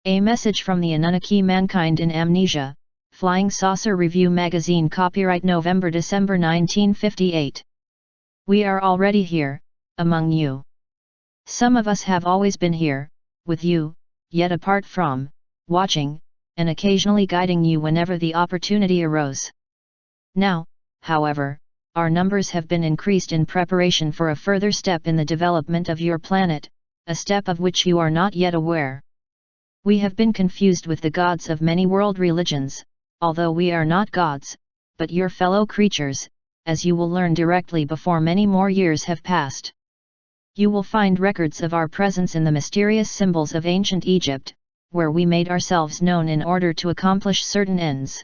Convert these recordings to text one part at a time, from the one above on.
A message from the Anunnaki Mankind in Amnesia, Flying Saucer Review Magazine. Copyright November-December 1958. We are already here, among you. Some of us have always been here, with you, yet apart from, watching, and occasionally guiding you whenever the opportunity arose. Now, however, our numbers have been increased in preparation for a further step in the development of your planet, a step of which you are not yet aware. We have been confused with the gods of many world religions, although we are not gods, but your fellow creatures, as you will learn directly before many more years have passed. You will find records of our presence in the mysterious symbols of ancient Egypt, where we made ourselves known in order to accomplish certain ends.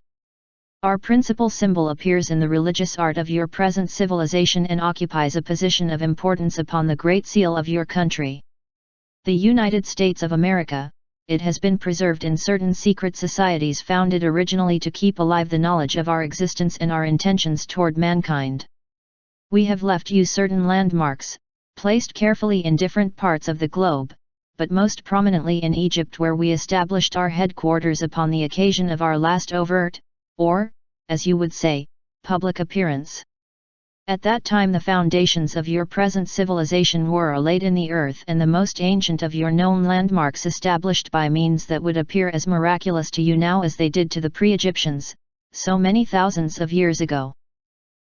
Our principal symbol appears in the religious art of your present civilization and occupies a position of importance upon the Great Seal of your country. The United States of America. It has been preserved in certain secret societies founded originally to keep alive the knowledge of our existence and our intentions toward mankind. We have left you certain landmarks, placed carefully in different parts of the globe, but most prominently in Egypt, where we established our headquarters upon the occasion of our last overt, or, as you would say, public appearance. At that time the foundations of your present civilization were laid in the earth, and the most ancient of your known landmarks established by means that would appear as miraculous to you now as they did to the pre-Egyptians, so many thousands of years ago.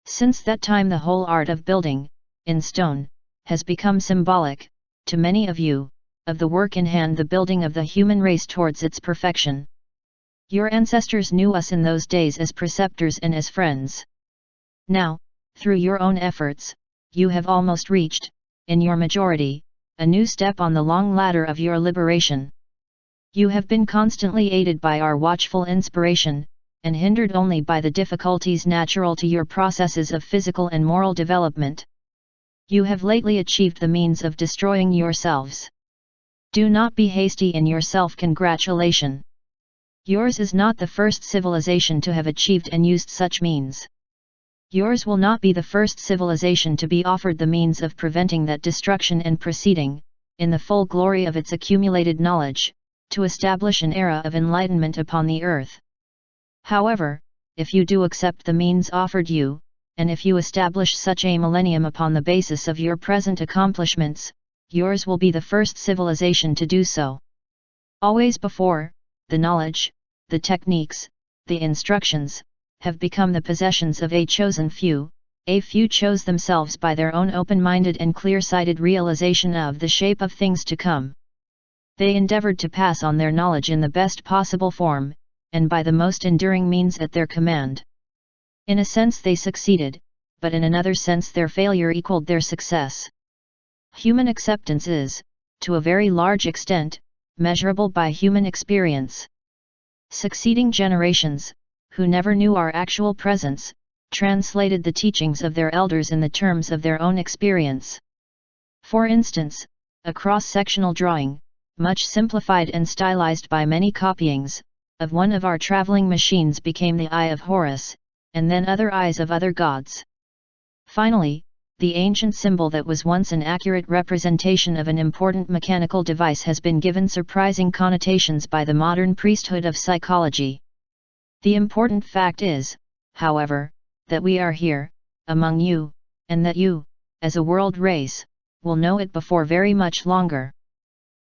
Since that time the whole art of building, in stone, has become symbolic, to many of you, of the work in hand, the building of the human race towards its perfection. Your ancestors knew us in those days as preceptors and as friends. Now, through your own efforts, you have almost reached, in your majority, a new step on the long ladder of your liberation. You have been constantly aided by our watchful inspiration, and hindered only by the difficulties natural to your processes of physical and moral development. You have lately achieved the means of destroying yourselves. Do not be hasty in your self-congratulation. Yours is not the first civilization to have achieved and used such means. Yours will not be the first civilization to be offered the means of preventing that destruction and proceeding, in the full glory of its accumulated knowledge, to establish an era of enlightenment upon the earth. However, if you do accept the means offered you, and if you establish such a millennium upon the basis of your present accomplishments, yours will be the first civilization to do so. Always before, the knowledge, the techniques, the instructions, have become the possessions of a chosen few. A few chose themselves by their own open-minded and clear-sighted realization of the shape of things to come. They endeavored to pass on their knowledge in the best possible form, and by the most enduring means at their command. In a sense they succeeded, but in another sense their failure equaled their success. Human acceptance is, to a very large extent, measurable by human experience. Succeeding generations, who never knew our actual presence, translated the teachings of their elders in the terms of their own experience. For instance, a cross-sectional drawing, much simplified and stylized by many copyings, of one of our traveling machines became the Eye of Horus, and then other eyes of other gods. Finally, the ancient symbol that was once an accurate representation of an important mechanical device has been given surprising connotations by the modern priesthood of psychology. The important fact is, however, that we are here, among you, and that you, as a world race, will know it before very much longer.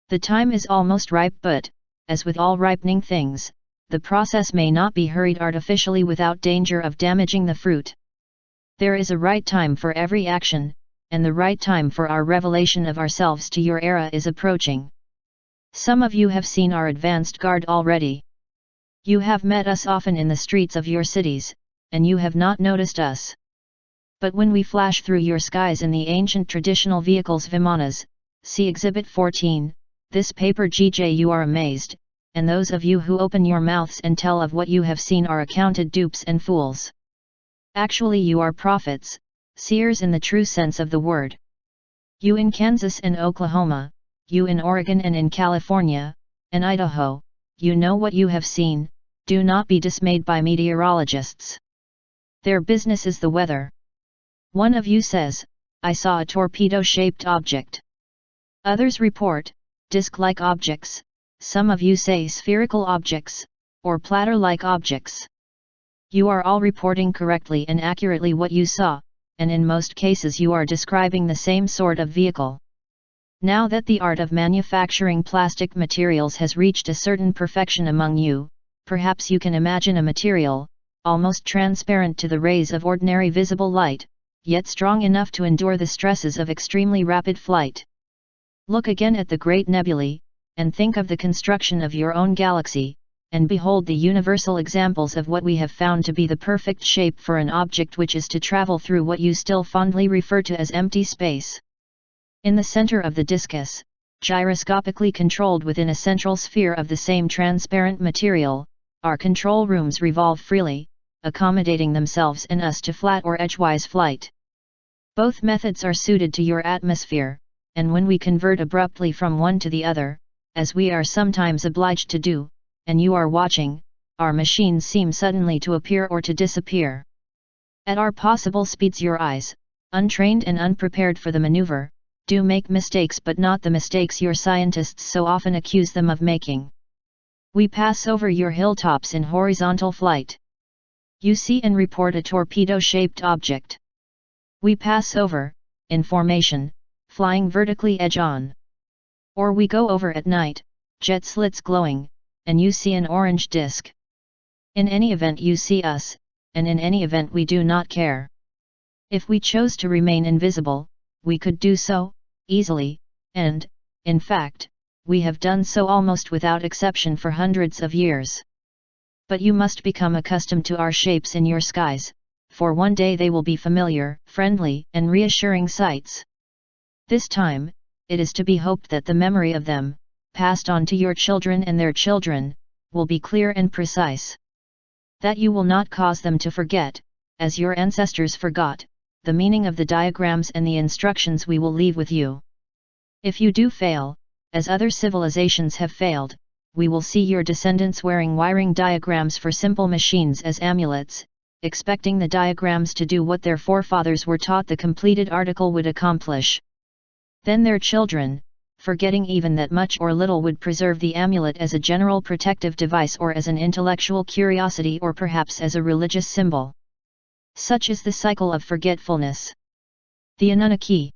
The time is almost ripe, but, as with all ripening things, the process may not be hurried artificially without danger of damaging the fruit. There is a right time for every action, and the right time for our revelation of ourselves to your era is approaching. Some of you have seen our advanced guard already. You have met us often in the streets of your cities, and you have not noticed us. But when we flash through your skies in the ancient traditional vehicles Vimanas, see Exhibit 14, this paper GJ, you are amazed, and those of you who open your mouths and tell of what you have seen are accounted dupes and fools. Actually you are prophets, seers in the true sense of the word. You in Kansas and Oklahoma, you in Oregon and in California, and Idaho, you know what you have seen. Do not be dismayed by meteorologists. Their business is the weather. One of you says, I saw a torpedo-shaped object. Others report, disc-like objects, some of you say spherical objects, or platter-like objects. You are all reporting correctly and accurately what you saw, and in most cases you are describing the same sort of vehicle. Now that the art of manufacturing plastic materials has reached a certain perfection among you, perhaps you can imagine a material, almost transparent to the rays of ordinary visible light, yet strong enough to endure the stresses of extremely rapid flight. Look again at the great nebulae, and think of the construction of your own galaxy, and behold the universal examples of what we have found to be the perfect shape for an object which is to travel through what you still fondly refer to as empty space. In the center of the discus, gyroscopically controlled within a central sphere of the same transparent material, our control rooms revolve freely, accommodating themselves and us to flat or edgewise flight. Both methods are suited to your atmosphere, and when we convert abruptly from one to the other, as we are sometimes obliged to do, and you are watching, our machines seem suddenly to appear or to disappear. At our possible speeds your eyes, untrained and unprepared for the maneuver, do make mistakes, but not the mistakes your scientists so often accuse them of making. We pass over your hilltops in horizontal flight. You see and report a torpedo-shaped object. We pass over, in formation, flying vertically edge-on. Or we go over at night, jet slits glowing, and you see an orange disk. In any event you see us, and in any event we do not care. If we chose to remain invisible, we could do so, easily, and, in fact, we have done so almost without exception for hundreds of years. But you must become accustomed to our shapes in your skies, for one day they will be familiar, friendly, and reassuring sights. This time, it is to be hoped that the memory of them, passed on to your children and their children, will be clear and precise. That you will not cause them to forget, as your ancestors forgot, the meaning of the diagrams and the instructions we will leave with you. If you do fail, as other civilizations have failed, we will see your descendants wearing wiring diagrams for simple machines as amulets, expecting the diagrams to do what their forefathers were taught the completed article would accomplish. Then their children, forgetting even that much or little would preserve the amulet as a general protective device or as an intellectual curiosity or perhaps as a religious symbol. Such is the cycle of forgetfulness. The Anunnaki.